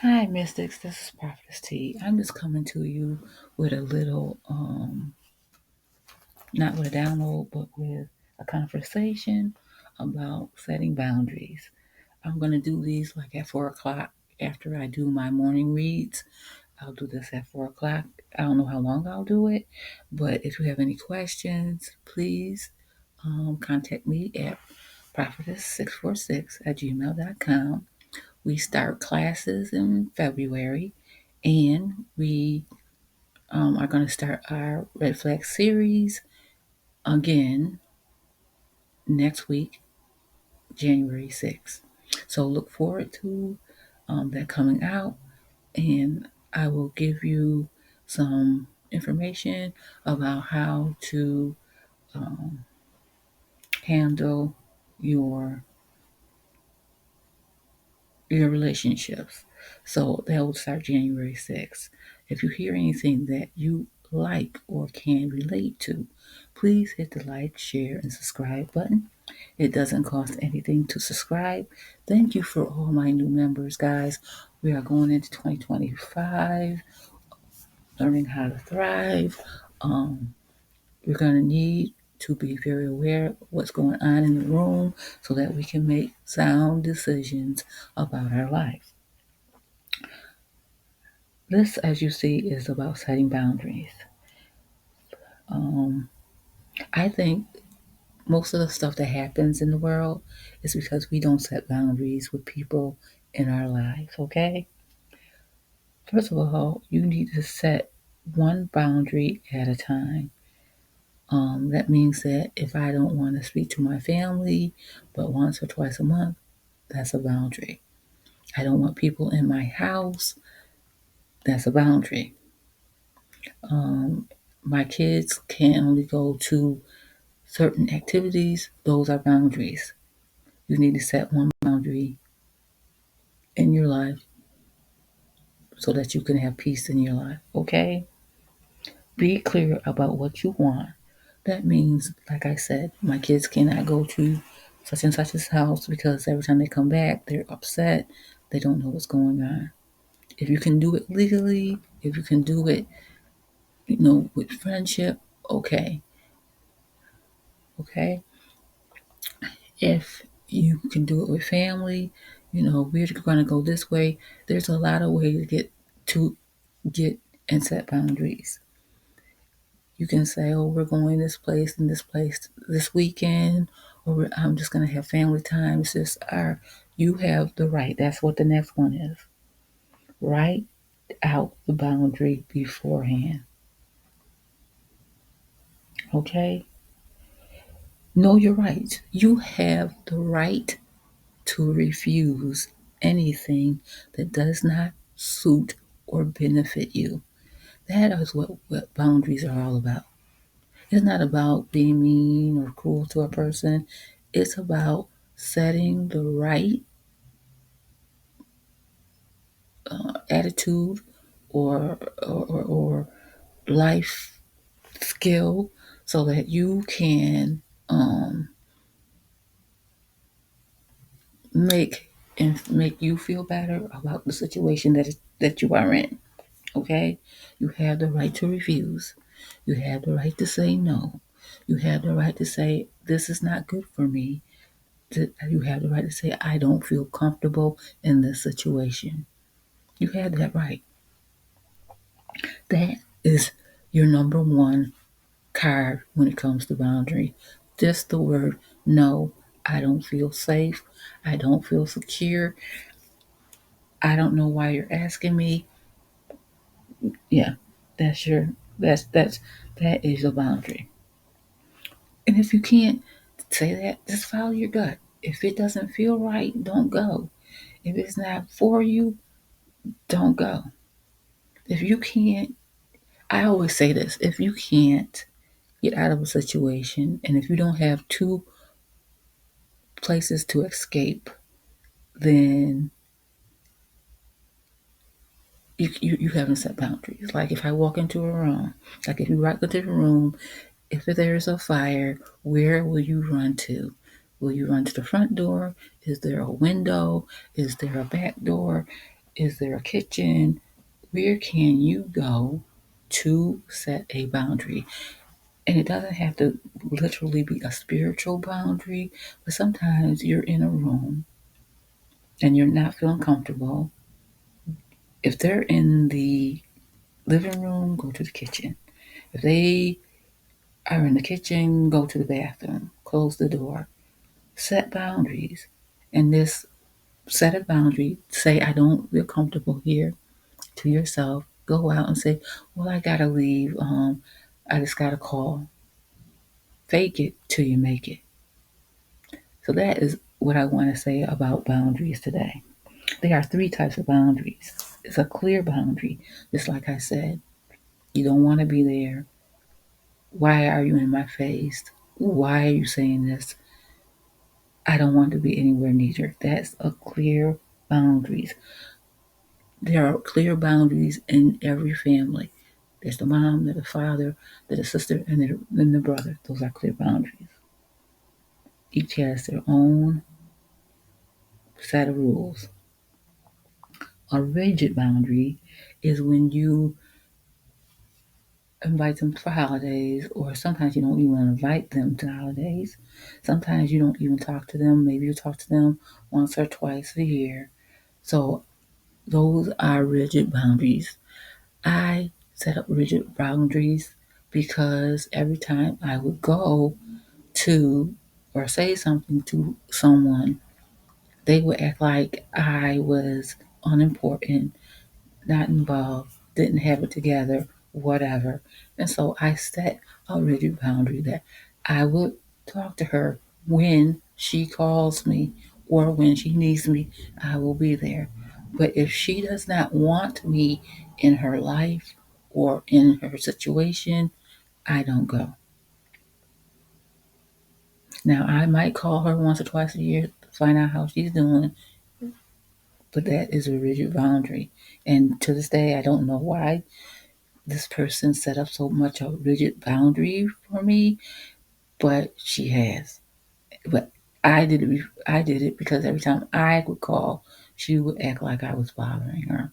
Hi, Mystics. This is Prophetess T. I'm just coming to you with a little, not with a download, but with a conversation about setting boundaries. I'm going to do these like at 4 o'clock after I do my morning reads. I'll do this at 4 o'clock. I don't know how long I'll do it, but if you have any questions, please contact me at prophetess646@gmail.com. We start classes in February, and we are going to start our Red Flag series again next week, January 6th. So look forward to that coming out, and I will give you some information about how to handle your your relationships. So that will start January 6th. If you hear anything that you like or can relate to, please hit the like, share, and subscribe button. It doesn't cost anything to subscribe. Thank you for all my new members, guys. We are going into 2025, learning how to thrive. We're going to need to be very aware of what's going on in the room so that we can make sound decisions about our life. This, as you see, is about setting boundaries. Um, I think most of the stuff that happens in the world is because we don't set boundaries with people in our lives, okay? First of all, you need to set one boundary at a time. That means that if I don't want to speak to my family but once or twice a month, that's a boundary. I don't want people in my house, that's a boundary. My kids can only go to certain activities, those are boundaries. You need to set one boundary in your life so that you can have peace in your life, okay? Be clear about what you want. That means, like I said, my kids cannot go to such and such's house because every time they come back, they're upset. They don't know what's going on. If you can do it legally, if you can do it, with friendship, okay. Okay? If you can do it with family, we're going to go this way. There's a lot of ways to get and set boundaries. You can say, "Oh, we're going this place and this place this weekend," or "I'm just going to have family time." It's just you have the right. That's what the next one is. Write out the boundary beforehand. Okay? Know your rights. You have the right to refuse anything that does not suit or benefit you. That is what boundaries are all about. It's not about being mean or cruel to a person. It's about setting the right attitude or life skill so that you can make you feel better about the situation that you are in. Okay? You have the right to refuse. You have the right to say no. You have the right to say, this is not good for me. You have the right to say, I don't feel comfortable in this situation. You have that right. That is your number one card when it comes to boundary. Just the word no. I don't feel safe. I don't feel secure. I don't know why you're asking me. Yeah, that is a boundary. And if you can't say that, just follow your gut. If it doesn't feel right, don't go. If it's not for you, don't go. If you can't, I always say this, if you can't get out of a situation and if you don't have two places to escape, then you haven't set boundaries. Like if I walk into a room, like if you walk into the room, if there's a fire, where will you run to? Will you run to the front door? Is there a window? Is there a back door? Is there a kitchen? Where can you go to set a boundary? And it doesn't have to literally be a spiritual boundary, but sometimes you're in a room and you're not feeling comfortable. If they're in the living room, go to the kitchen. If they are in the kitchen, go to the bathroom, close the door, set boundaries. And this set a boundary, say, I don't feel comfortable here, to yourself. Go out and say, well, I gotta leave. I just got a call. Fake it till you make it. So that is what I want to say about boundaries today. There are three types of boundaries. It's a clear boundary, just like I said. You don't want to be there. Why are you in my face? Why are you saying this? I don't want to be anywhere near. That's a clear boundaries. There are clear boundaries in every family. There's the mom, there's the father, there's the sister, and then the brother. Those are clear boundaries. Each has their own set of rules. A rigid boundary is when you invite them for holidays, or sometimes you don't even invite them to holidays. Sometimes you don't even talk to them. Maybe you talk to them once or twice a year. So those are rigid boundaries. I set up rigid boundaries because every time I would go to or say something to someone, they would act like I was unimportant, not involved, didn't have it together, whatever. And so I set a rigid boundary that I would talk to her when she calls me or when she needs me, I will be there. But if she does not want me in her life or in her situation, I don't go. Now, I might call her once or twice a year to find out how she's doing, but that is a rigid boundary. And to this day, I don't know why this person set up so much a rigid boundary for me, but she has. But I did it because every time I would call, she would act like I was bothering her.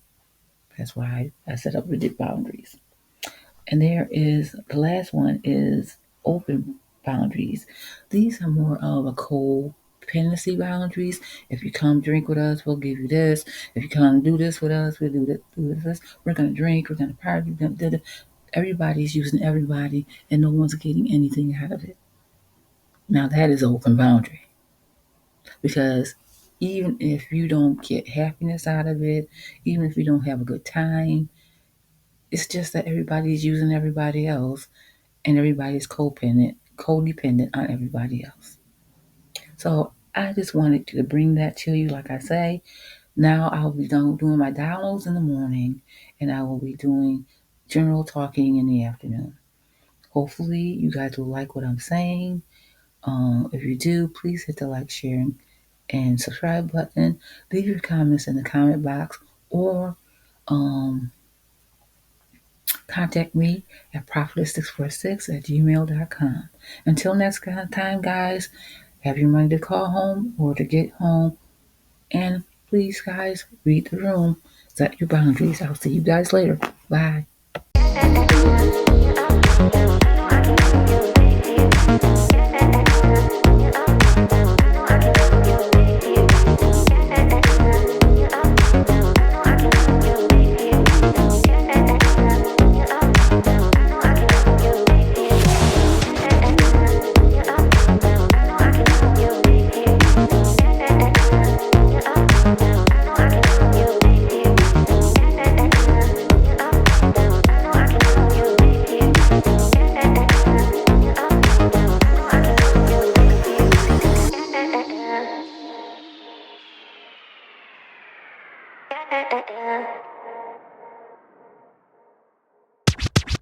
That's why I set up rigid boundaries. And there is the last one is open boundaries. These are more of a codependency boundaries. If you come drink with us, we'll give you this. If you come do this with us, we'll do this. We're gonna drink. We're gonna party. Everybody's using everybody, and no one's getting anything out of it. Now that is open boundary because even if you don't get happiness out of it, even if you don't have a good time, it's just that everybody's using everybody else and everybody's codependent on everybody else. So I just wanted to bring that to you. Like I say, now I'll be doing my downloads in the morning, and I will be doing general talking in the afternoon. Hopefully, you guys will like what I'm saying. If you do, please hit the like, share, and subscribe button. Leave your comments in the comment box, or contact me at prophetess646@gmail.com. Until next time, guys, have your money to call home or to get home. And please, guys, read the room. Set your boundaries. I'll see you guys later. Bye.